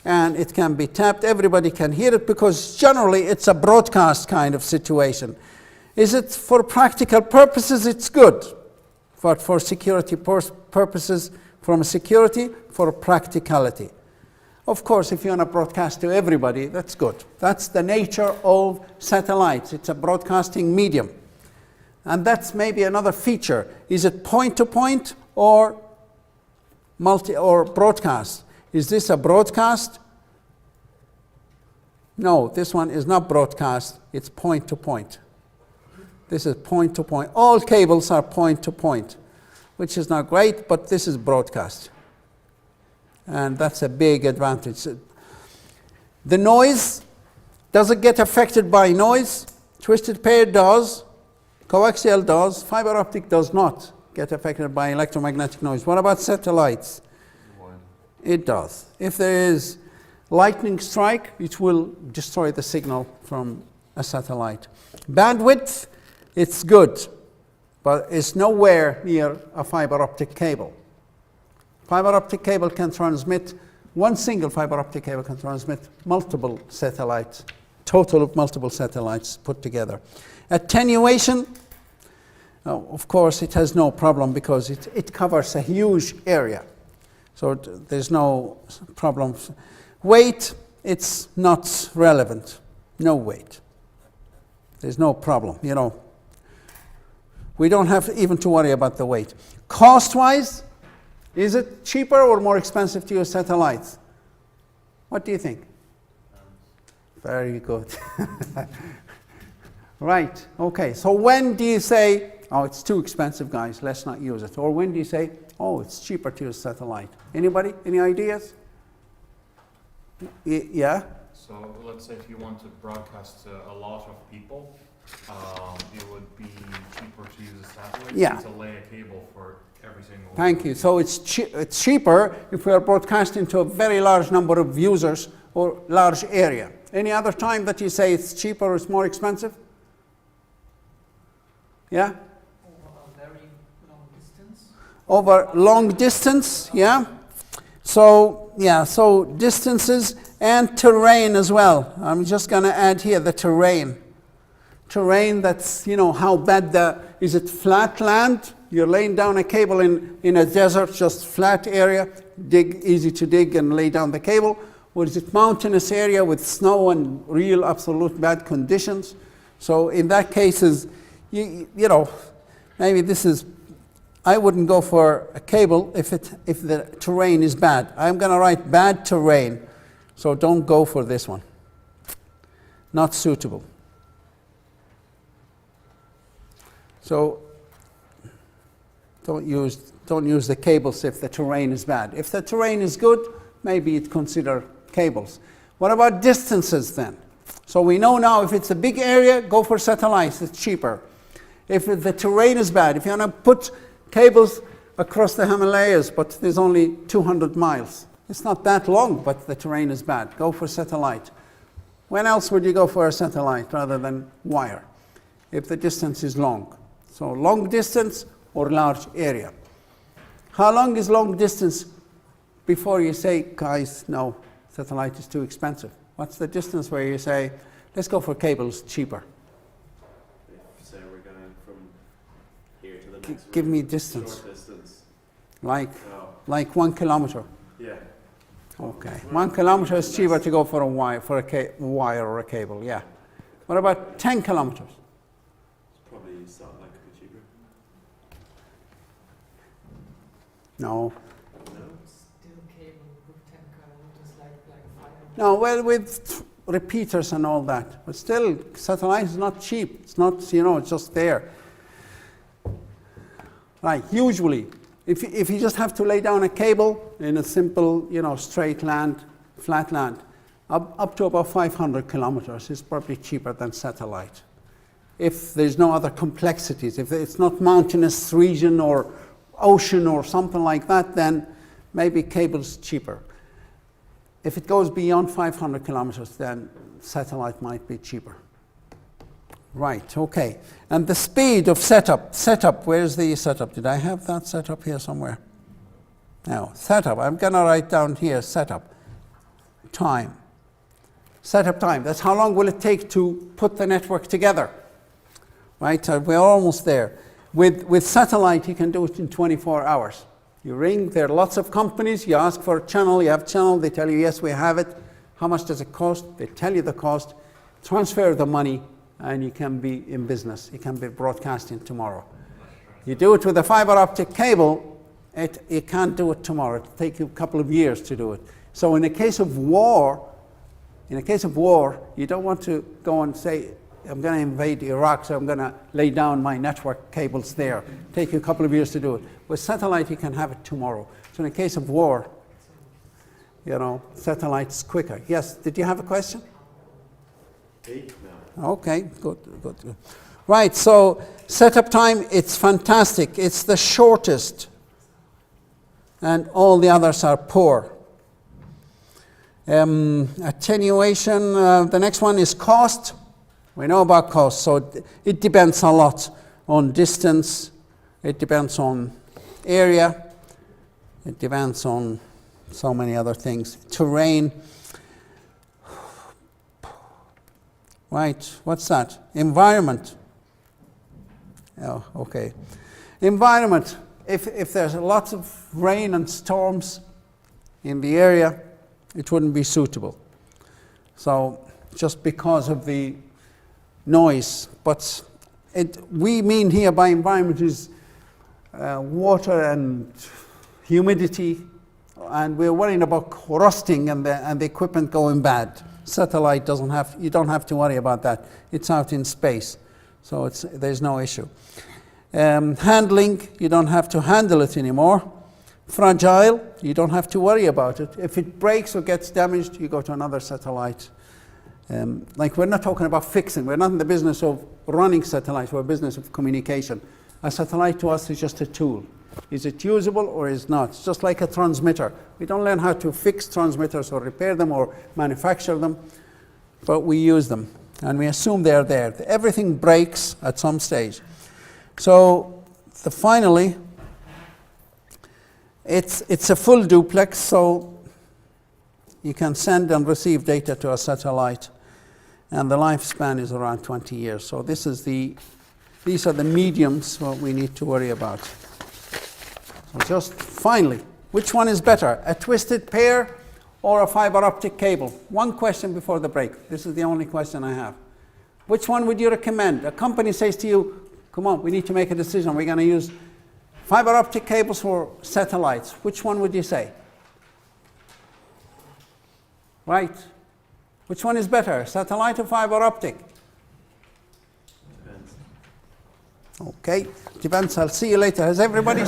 And it can be tapped. Everybody can hear it because generally it's a broadcast kind of situation. Is it for practical purposes? It's good. But for security purposes, from security, for practicality. Of course, if you want to broadcast to everybody, that's good. That's the nature of satellites. It's a broadcasting medium. And that's maybe another feature. Is it point-to-point or broadcast? Is this a broadcast? No, this one is not broadcast. It's point-to-point. This is point-to-point. All cables are point-to-point, which is not great, but this is broadcast. And that's a big advantage. The noise, does it get affected by noise? Twisted pair does. Coaxial does. Fiber optic does not get affected by electromagnetic noise. What about satellites? It does. If there is lightning strike, it will destroy the signal from a satellite. Bandwidth, it's good, but it's nowhere near a fiber optic cable. Fiber optic cable can transmit, one single fiber optic cable can transmit multiple satellites, total of multiple satellites put together. Attenuation, of course, it has no problem because it covers a huge area. So there's no problem. Weight, it's not relevant. No weight. There's no problem, you know. We don't have even to worry about the weight. Cost-wise, Is it cheaper or more expensive to use satellites? What do you think? Very good. Right, okay. So when do you say, oh, it's too expensive, guys, let's not use it? Or when do you say, oh, it's cheaper to use satellite? Anybody? Any ideas? Yeah?
So let's say if you want to broadcast to a lot of people, it would be cheaper to use a satellite
Yeah.
than to lay a cable for every single one.
Thank you. So it's cheaper if we are broadcasting to a very large number of users or large area. Any other time that you say it's cheaper or it's more expensive? Yeah?
Over a very long distance.
Over long distance, yeah? So, yeah, so distances and terrain as well. I'm just going to add here the terrain. Terrain that's, you know, how bad is it flat land? You're laying down a cable in a desert, just flat area, easy to dig and lay down the cable. Or is it mountainous area with snow and real absolute bad conditions? So in that cases, you know, maybe this is, I wouldn't go for a cable if the terrain is bad. I'm going to write bad terrain, so don't go for this one. Not suitable. So don't use the cables if the terrain is bad. If the terrain is good, maybe you'd consider cables. What about distances then? So we know now if it's a big area, go for satellites, it's cheaper. If the terrain is bad, if you want to put cables across the Himalayas, but there's only 200 miles, it's not that long, but the terrain is bad, go for satellite. When else would you go for a satellite rather than wire? If the distance is long. So long distance or large area. How long is long distance before you say, guys, no, satellite is too expensive? What's the distance where you say, let's go for cables, cheaper?
If, say, we're going from here to the next
Give
room,
me distance.
short distance.
Like
Oh,
1 kilometer.
yeah.
Okay. 1 kilometer is cheaper to go for a wire, wire or a cable, yeah. What about 10 kilometers?
It's probably satellite could be cheaper.
No.
No?
Still cable with 10 kilometers, like 500.
No, well, with repeaters and all that. But still, satellite is not cheap. It's not, you know, it's just there. Right, usually, if you just have to lay down a cable in a simple, you know, straight land, flat land, up to about 500 kilometers is probably cheaper than satellite. If there's no other complexities, if it's not mountainous region or ocean or something like that, then maybe cable's cheaper. If it goes beyond 500 kilometers, then satellite might be cheaper. Right, okay. And the speed of setup, where's the setup? Did I have that setup here somewhere? No, setup, I'm gonna write down here, setup. Time. Setup time, that's how long will it take to put the network together? Right, we're almost there. With satellite, you can do it in 24 hours. You ring, there are lots of companies, you ask for a channel, you have channel, they tell you, yes, we have it. How much does it cost? They tell you the cost, transfer the money, and you can be in business. You can be broadcasting tomorrow. You do it with a fiber optic cable, you can't do it tomorrow. It'll take you a couple of years to do it. So in a case of war, you don't want to go and say, I'm going to invade Iraq, so I'm going to lay down my network cables there. Take you a couple of years to do it. With satellite, you can have it tomorrow. So in a case of war, you know, satellite's quicker. Yes, did you have a question?
8 now.
Okay, good. Right, so setup time, it's fantastic. It's the shortest. And all the others are poor. Attenuation, the next one is cost. We know about cost, so it depends a lot on distance, it depends on area, it depends on so many other things. Terrain. Right, what's that? Environment. Oh, okay. Environment. If there's lots of rain and storms in the area, it wouldn't be suitable. So just because of the noise, but we mean here by environment is water and humidity, and we're worrying about rusting and the equipment going bad. Satellite you don't have to worry about that. It's out in space, so there's no issue. Handling, you don't have to handle it anymore. Fragile, you don't have to worry about it. If it breaks or gets damaged, you go to another satellite. Like, we're not talking about fixing. We're not in the business of running satellites. We're in the business of communication. A satellite to us is just a tool. Is it usable or is not? It's just like a transmitter. We don't learn how to fix transmitters or repair them or manufacture them, but we use them, and we assume they're there. Everything breaks at some stage. So finally, it's a full duplex, so you can send and receive data to a satellite, and the lifespan is around 20 years. So these are the mediums what we need to worry about. So just finally, which one is better, a twisted pair or a fiber optic cable? One question before the break. This is the only question I have. Which one would you recommend? A company says to you, come on, we need to make a decision. We're going to use fiber optic cables for satellites. Which one would you say? Right. Which one is better, satellite or fiber optic?
Depends.
Okay, depends. I'll see you later. Has everybody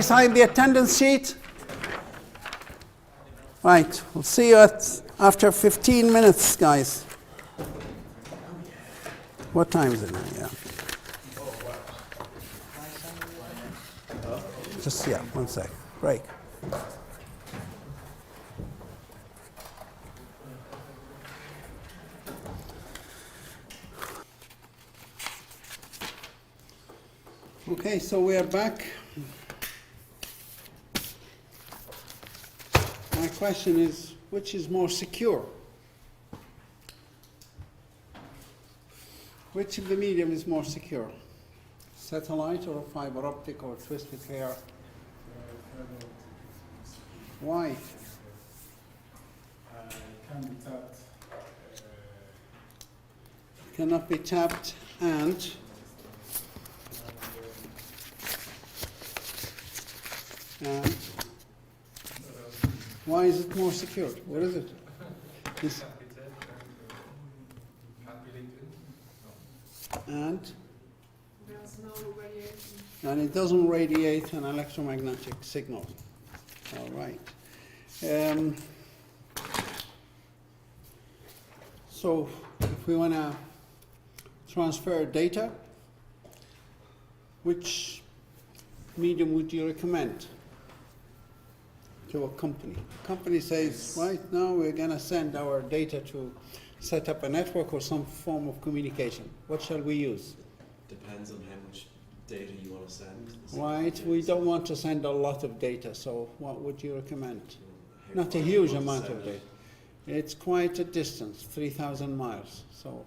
signed the attendance sheet? Right, we'll see you after 15 minutes, guys. What time is it now? Yeah. Just, yeah, 1 sec. Break. Okay, so we are back. My question is, which is more secure? Which of the medium is more secure? Satellite or fiber optic or twisted pair? Why?
Can be tapped.
Cannot be tapped, and why is it more secure? What is it? And it doesn't radiate an electromagnetic signal. All right. So if we want to transfer data, which medium would you recommend to a company? A company says, right now we're going to send our data to set up a network or some form of communication. What shall we use?
Depends on how much data you want to send.
Right, we don't want to send a lot of data, so what would you recommend? Not a huge amount of data. It's quite a distance, 3,000 miles. So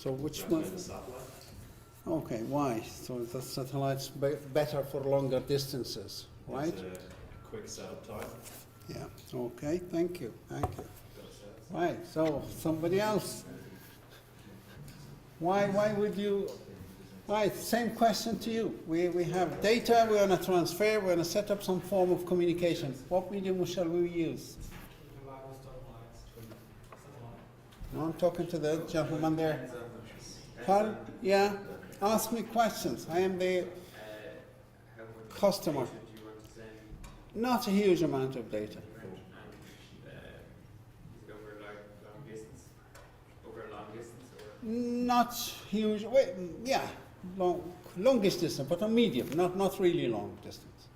which one? Okay, why? So the satellite's better for longer distances, right?
It's a quick setup time.
Yeah, okay, thank you. Right, so somebody else. Why would you? Right, same question to you. We have data, we want to transfer, we want to set up some form of communication. What medium shall we use? No, I'm talking to the gentleman there. Pardon? Yeah, ask me questions. I am the customer. Not a huge amount of data. Not huge. Wait, yeah, longest distance, but a medium, not really long distance.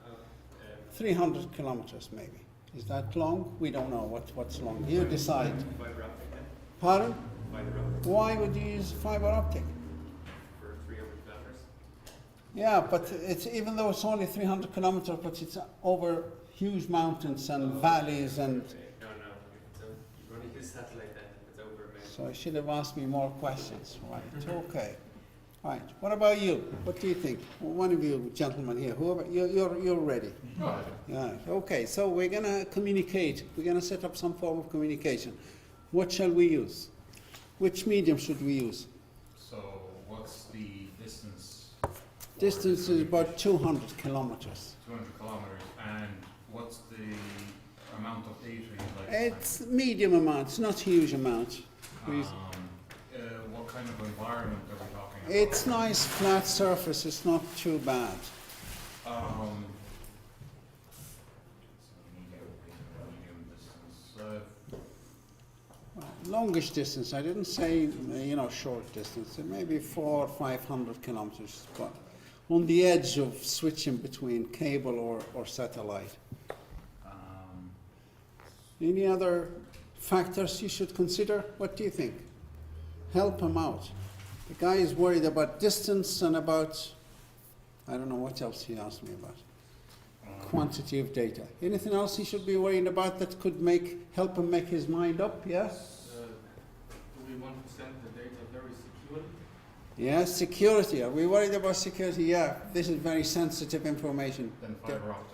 300 kilometers maybe. Is that long? We don't know what's long. You decide. Pardon? Why would you use fiber optic?
For 300 kilometers.
Yeah, but it's even though it's only 300 kilometers, but it's over huge mountains and valleys and.
No. You only use satellite then. It's over.
So I should have asked me more questions. Right. Okay. Right. What about you? What do you think? One of you gentlemen here, whoever, you're ready. Yeah. Okay. So we're gonna communicate. We're gonna set up some form of communication. What shall we use? Which medium should we use?
So what's the distance
Distance is about 200 kilometers.
200 kilometers. And what's the amount of data you'd like to
It's medium amount, it's not huge amount.
send? What kind of environment are we talking about?
It's nice flat surface, it's not too bad.
Um, medium distance.
Longish distance, I didn't say, short distance. It may be 400 or 500 kilometers, but on the edge of switching between cable or satellite. Any other factors you should consider? What do you think? Help him out. The guy is worried about distance and about, I don't know what else he asked me about. Quantity of data. Anything else he should be worried about that could help him make his mind up? Yes?
Do we want to send the data very securely?
Yeah, security. Are we worried about security? Yeah, this is very sensitive information.
Then fiber optic.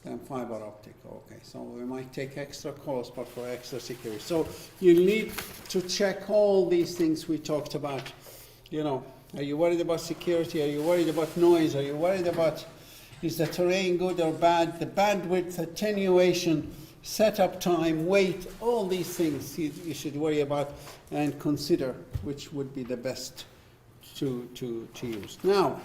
Then fiber optic, okay. So we might take extra cost, but for extra security. So you need to check all these things we talked about. Are you worried about security? Are you worried about noise? Are you worried about, is the terrain good or bad? The bandwidth, attenuation, setup time, weight, all these things you should worry about and consider which would be the best to use. Now,